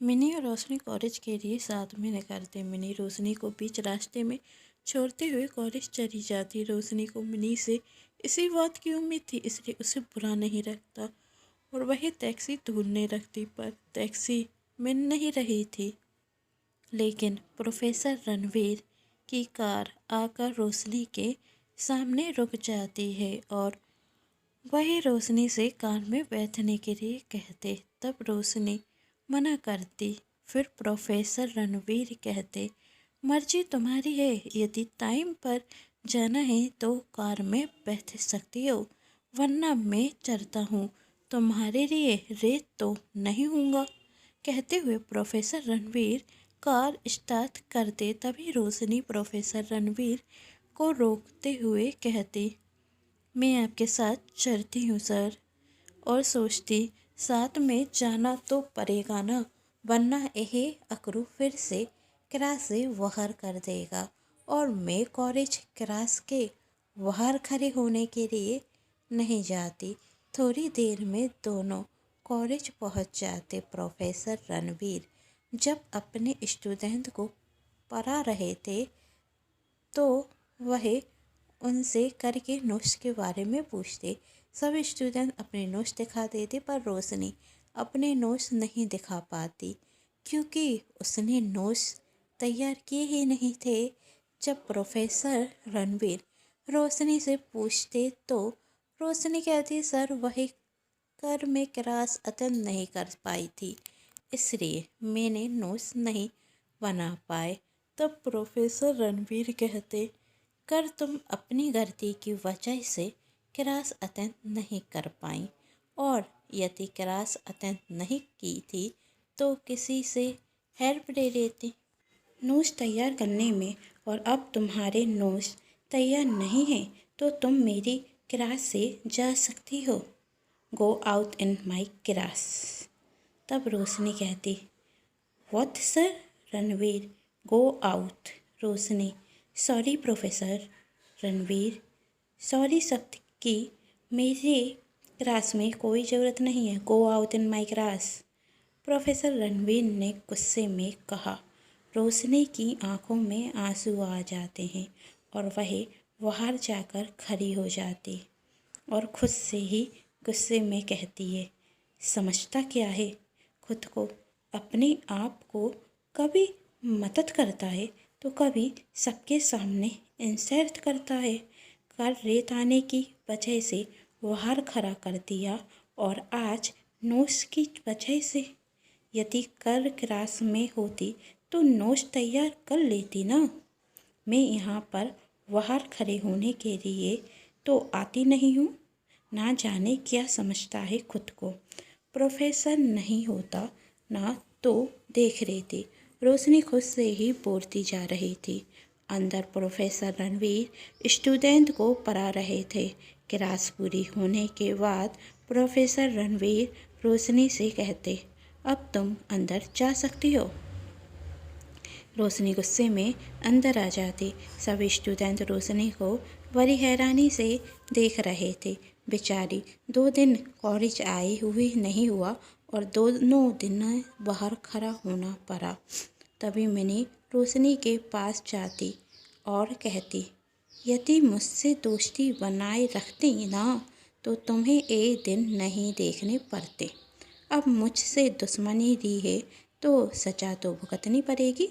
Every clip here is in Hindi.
मिनी और रोशनी कॉलेज के लिए साथ में निकलते। मिनी रोशनी को बीच रास्ते में छोड़ते हुए कॉलेज चली जाती। रोशनी को मिनी से इसी बात की उम्मीद थी, इसलिए उसे बुरा नहीं लगता और वही टैक्सी ढूंढने लगती, पर टैक्सी मिल नहीं रही थी। लेकिन प्रोफेसर रणवीर की कार आकर रोशनी के सामने रुक जाती है और वही रोशनी से कार में बैठने के लिए कहते। तब रोशनी मना करती। फिर प्रोफेसर रणवीर कहते, मर्जी तुम्हारी है, यदि टाइम पर जाना है तो कार में बैठ सकती हो, वरना मैं चलता हूँ, तुम्हारे लिए रेत तो नहीं हूँगा। कहते हुए प्रोफेसर रणवीर कार स्टार्ट करते। तभी रोशनी प्रोफेसर रणवीर को रोकते हुए कहती, मैं आपके साथ चलती हूँ सर। और सोचती, साथ में जाना तो पड़ेगा ना, वरना यह अकरू फिर से क्लास से बाहर कर देगा और मैं कॉलेज क्लास के बाहर खड़े होने के लिए नहीं जाती। थोड़ी देर में दोनों कॉलेज पहुंच जाते। प्रोफेसर रणवीर जब अपने स्टूडेंट को पढ़ा रहे थे तो वह उनसे करके नोट्स के बारे में पूछते। सभी स्टूडेंट अपने नोट्स दिखा देते, पर रोशनी अपने नोट्स नहीं दिखा पाती क्योंकि उसने नोट्स तैयार किए ही नहीं थे। जब प्रोफेसर रणवीर रोशनी से पूछते तो रोशनी कहती, सर वही कर मैं क्लास अटेंड नहीं कर पाई थी, इसलिए मैंने नोट्स नहीं बना पाए। तब प्रोफेसर रणवीर कहते, कर तुम अपनी गलती की वजह से क्लास अटेंड नहीं कर पाई, और यदि क्लास अटेंड नहीं की थी तो किसी से हेल्प ले लेती नोट्स तैयार करने में, और अब तुम्हारे नोट्स तैयार नहीं हैं तो तुम मेरी क्लास से जा सकती हो। Go out in my class. तब रोशनी कहती, what sir? Ranveer, go out. Roshni, sorry professor. Ranveer, sorry शब्द की मेरे क्लास में कोई ज़रूरत नहीं है, go out in my class. Professor Ranveer ने गुस्से में कहा। रोशनी की आंखों में आंसू आ जाते हैं और वह बाहर जाकर खड़ी हो जाती और खुद से ही गुस्से में कहती है, समझता क्या है खुद को? अपने आप को कभी मदद करता है तो कभी सबके सामने इंसल्ट करता है। कल रेत आने की वजह से बाहर खड़ा कर दिया और आज नोट्स की वजह से। यदि कल क्लास में होती तो नोट्स तैयार कर लेती ना। मैं यहाँ पर बाहर खड़े होने के लिए तो आती नहीं हूँ। ना जाने क्या समझता है खुद को। प्रोफेसर नहीं होता ना तो देख रही थी। रोशनी खुद से ही बोलती जा रही थी। अंदर प्रोफेसर रणवीर स्टूडेंट को पढ़ा रहे थे। क्लास पूरी होने के बाद प्रोफेसर रणवीर रोशनी से कहते, अब तुम अंदर जा सकती हो। रोशनी गुस्से में अंदर आ जाती। सभी स्टूडेंट रोशनी को बड़ी हैरानी से देख रहे थे। बेचारी 2 दिन कॉलेज आई हुई नहीं हुआ और दोनों दिन बाहर खड़ा होना पड़ा। तभी मिनी रोशनी के पास जाती और कहती, यदि मुझसे दोस्ती बनाए रखती ना तो तुम्हें एक दिन नहीं देखने पड़ते। अब मुझसे दुश्मनी दी है तो सजा तो भुगतनी पड़ेगी।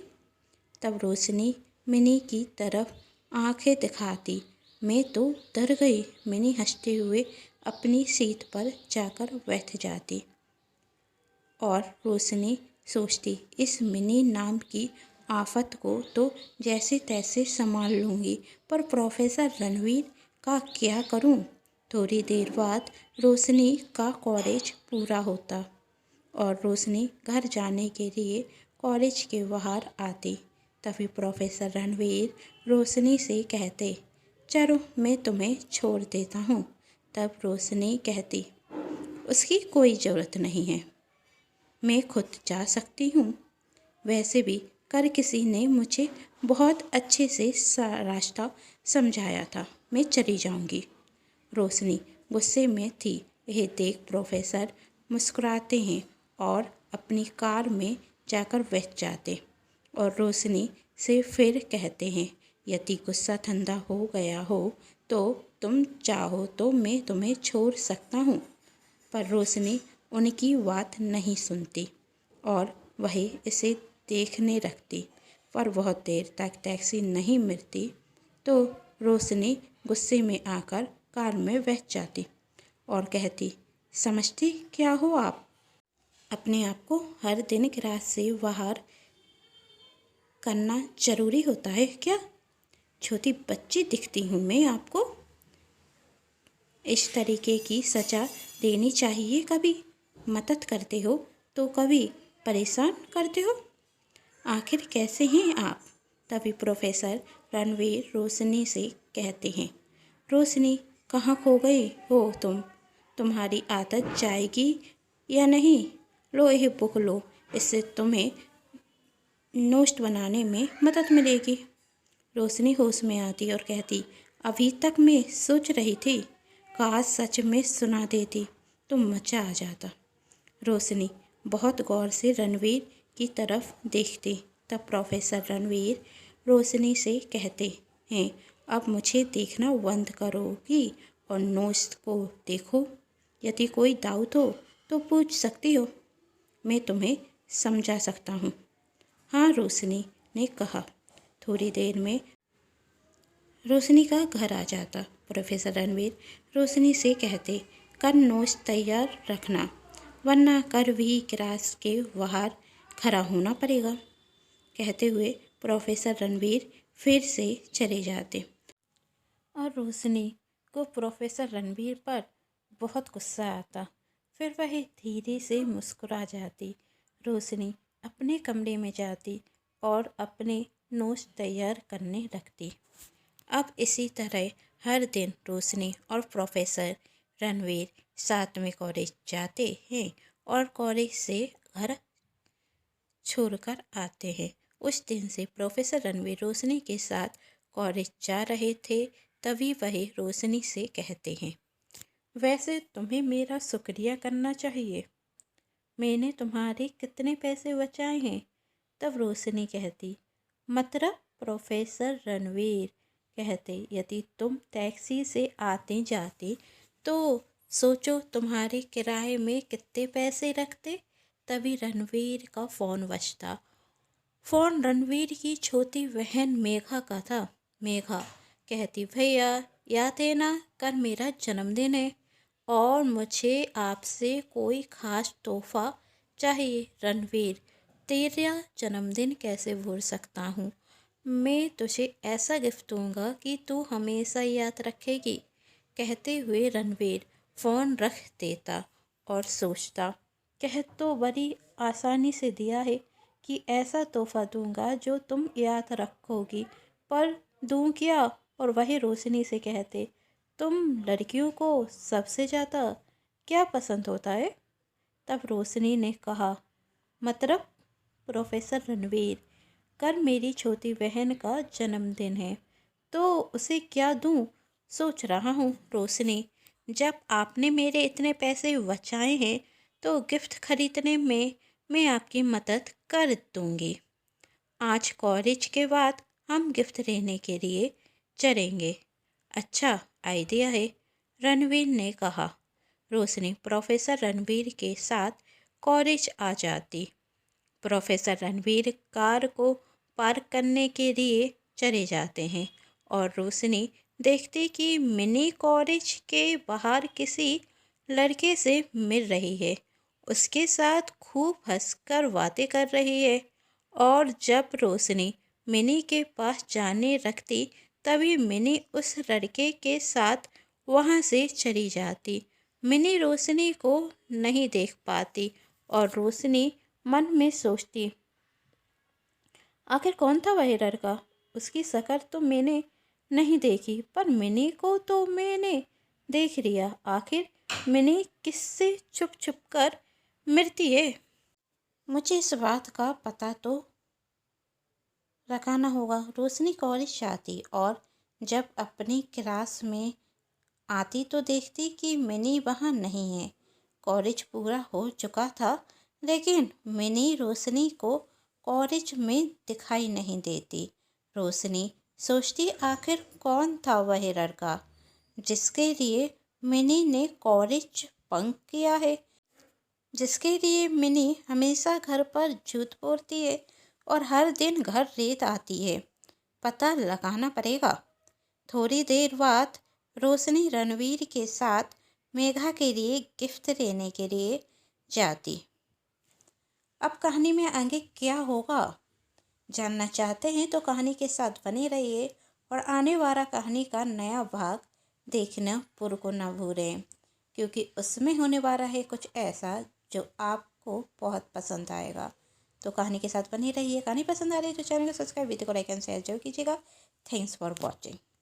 तब रोशनी मिनी की तरफ आंखें दिखाती। मैं तो डर गई। मिनी हंसते हुए अपनी सीट पर जाकर बैठ जाती और रोशनी सोचती, इस मिनी नाम की आफत को तो जैसे तैसे संभाल लूँगी, पर प्रोफेसर रणवीर का क्या करूँ? थोड़ी देर बाद रोशनी का कॉलेज पूरा होता और रोशनी घर जाने के लिए कॉलेज के बाहर आती। तभी प्रोफेसर रणवीर रोशनी से कहते, चलो मैं तुम्हें छोड़ देता हूँ। तब रोशनी कहती, उसकी कोई ज़रूरत नहीं है, मैं खुद जा सकती हूँ। वैसे भी कल किसी ने मुझे बहुत अच्छे से रास्ता समझाया था, मैं चली जाऊँगी। रोशनी गुस्से में थी। यह देख प्रोफेसर मुस्कुराते हैं और अपनी कार में जाकर बैठ जाते और रोशनी से फिर कहते हैं, यदि गुस्सा ठंडा हो गया हो तो तुम चाहो तो मैं तुम्हें छोड़ सकता हूँ। पर रोशनी उनकी बात नहीं सुनती और वही इसे देखने रखती। पर बहुत देर तक टैक्सी नहीं मिलती तो रोशनी गुस्से में आकर कार में बैठ जाती और कहती, समझती क्या हो आप? अपने आप को हर दिन क्लास से बाहर करना जरूरी होता है क्या? छोटी बच्ची दिखती हूँ मैं आपको? इस तरीके की सजा देनी चाहिए। कभी मदद करते हो तो कभी परेशान करते हो। आखिर कैसे हैं आप? तभी प्रोफेसर रणवीर रोशनी से कहते हैं, रोशनी कहाँ खो गई हो तुम? तुम्हारी आदत जाएगी या नहीं? लो यह बुक लो, इससे तुम्हें नोट्स बनाने में मदद मिलेगी। रोशनी होश में आती और कहती, अभी तक मैं सोच रही थी, काश सच में सुना देती तो मजा आ जाता। रोशनी बहुत गौर से रणवीर की तरफ देखती। तब प्रोफेसर रणवीर रोशनी से कहते हैं, अब मुझे देखना बंद करोगी और नोट्स को देखो। यदि कोई डाउट हो तो पूछ सकती हो, मैं तुम्हें समझा सकता हूँ। हाँ, रोशनी ने कहा। थोड़ी देर में रोशनी का घर आ जाता। प्रोफेसर रणवीर रोशनी से कहते, कल नोट्स तैयार रखना वरना कल भी क्लास के बाहर खड़ा होना पड़ेगा। कहते हुए प्रोफेसर रणवीर फिर से चले जाते और रोशनी को प्रोफेसर रणवीर पर बहुत गुस्सा आता। फिर वह धीरे से मुस्कुरा जाती। रोशनी अपने कमरे में जाती और अपने नोट्स तैयार करने लगती। अब इसी तरह हर दिन रोशनी और प्रोफेसर रणवीर साथ में कॉलेज जाते हैं और कॉलेज से घर छोड़कर आते हैं। उस दिन से प्रोफेसर रणवीर रोशनी के साथ कॉलेज जा रहे थे। तभी वह रोशनी से कहते हैं, वैसे तुम्हें मेरा शुक्रिया करना चाहिए, मैंने तुम्हारे कितने पैसे बचाए हैं। तब रोशनी कहती, मतलब? प्रोफेसर रणवीर कहते, यदि तुम टैक्सी से आते जाते तो सोचो तुम्हारे किराए में कितने पैसे लगते। तभी रणवीर का फ़ोन बजता। फ़ोन रणवीर की छोटी बहन मेघा का था। मेघा कहती, भैया याद है ना, कल मेरा जन्मदिन है और मुझे आपसे कोई ख़ास तोहफ़ा चाहिए। रणवीर, तेरा जन्मदिन कैसे भूल सकता हूँ, मैं तुझे ऐसा गिफ्ट दूंगा कि तू हमेशा याद रखेगी। कहते हुए रणवीर फ़ोन रख देता और सोचता, कह तो बड़ी आसानी से दिया है कि ऐसा तोहफ़ा दूंगा जो तुम याद रखोगी, पर दूं क्या? और वही रोशनी से कहते, तुम लड़कियों को सबसे ज़्यादा क्या पसंद होता है? तब रोशनी ने कहा, मतलब? प्रोफेसर रणवीर, कल मेरी छोटी बहन का जन्मदिन है तो उसे क्या दूं सोच रहा हूँ। रोशनी, जब आपने मेरे इतने पैसे बचाए हैं तो गिफ्ट खरीदने में मैं आपकी मदद कर दूंगी। आज कॉलेज के बाद हम गिफ्ट लेने के लिए चलेंगे। अच्छा आइडिया है, रणवीर ने कहा। रोशनी प्रोफेसर रणवीर के साथ कॉलेज आ जाती। प्रोफेसर रणवीर कार को पार्क करने के लिए चले जाते हैं और रोशनी देखती कि मिनी कॉलेज के बाहर किसी लड़के से मिल रही है, उसके साथ खूब हंसकर बातें कर रही है। और जब रोशनी मिनी के पास जाने लगती तभी मिनी उस लड़के के साथ वहाँ से चली जाती। मिनी रोशनी को नहीं देख पाती और रोशनी मन में सोचती, आखिर कौन था वह लड़का? उसकी शक्ल तो मैंने नहीं देखी पर मिनी को तो मैंने देख लिया। आखिर मिनी किससे छुप छुप कर मिलती है? मुझे इस बात का पता तो लगाना होगा। रोशनी कॉलेज आती और जब अपनी क्लास में आती तो देखती कि मिनी वहाँ नहीं है। कॉलेज पूरा हो चुका था लेकिन मिनी रोशनी को कॉलेज में दिखाई नहीं देती। रोशनी सोचती आखिर कौन था वह लड़का जिसके लिए मिनी ने कॉलेज बंक किया है, जिसके लिए मिनी हमेशा घर पर झूठ बोलती है और हर दिन घर लेट आती है। पता लगाना पड़ेगा। थोड़ी देर बाद रोशनी रणवीर के साथ मेघा के लिए गिफ्ट लेने के लिए जाती। अब कहानी में आगे क्या होगा जानना चाहते हैं तो कहानी के साथ बने रहिए और आने वाला कहानी का नया भाग देखना पूर्व को ना भूलें, क्योंकि उसमें होने वाला है कुछ ऐसा जो आपको बहुत पसंद आएगा। तो कहानी के साथ बने रहिए। कहानी पसंद आ रही है तो चैनल को सब्सक्राइब, वीडियो को लाइक एंड शेयर जरूर कीजिएगा। Thanks for watching.